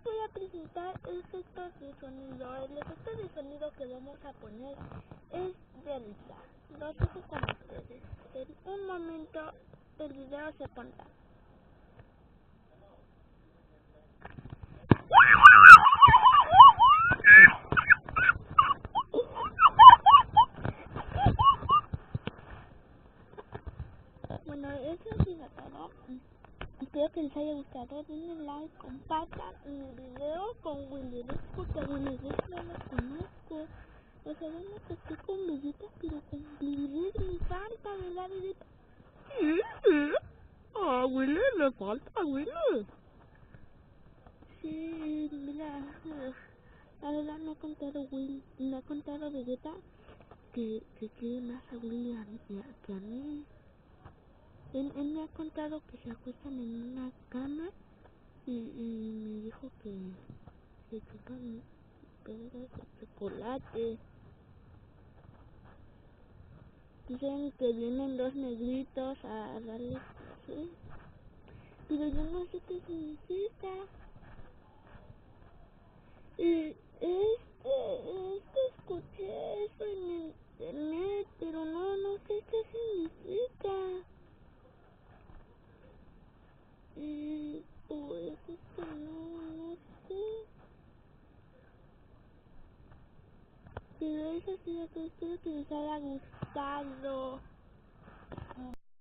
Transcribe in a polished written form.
voy a presentar efectos de sonido. El efecto de sonido que vamos a poner es de risa. Lo dejo con ustedes. En un momento el video se pondrá. Bueno, eso ha sido todo. Espero que les haya gustado. Denle like, compartan mi video con Willy Rex, porque a Willy Rex no lo conozco. O sea, yo me toqué con Vegeta, pero con Willy Rex me falta, ¿verdad, Vegeta? Sí, sí. A Willy le falta, Willy. Sí, mira, la verdad no ha contado no ha contado Vegeta que quiere más a Willy que a mí. Él me ha contado que se acuestan en una cama y me dijo que se chupan pedazos de chocolate. Dicen que vienen dos negritos a darles clase, pero yo no sé qué significa. Escuché eso en internet, pero no sé qué significa. Pues es que no sé. Pero eso sí, espero que les haya gustado.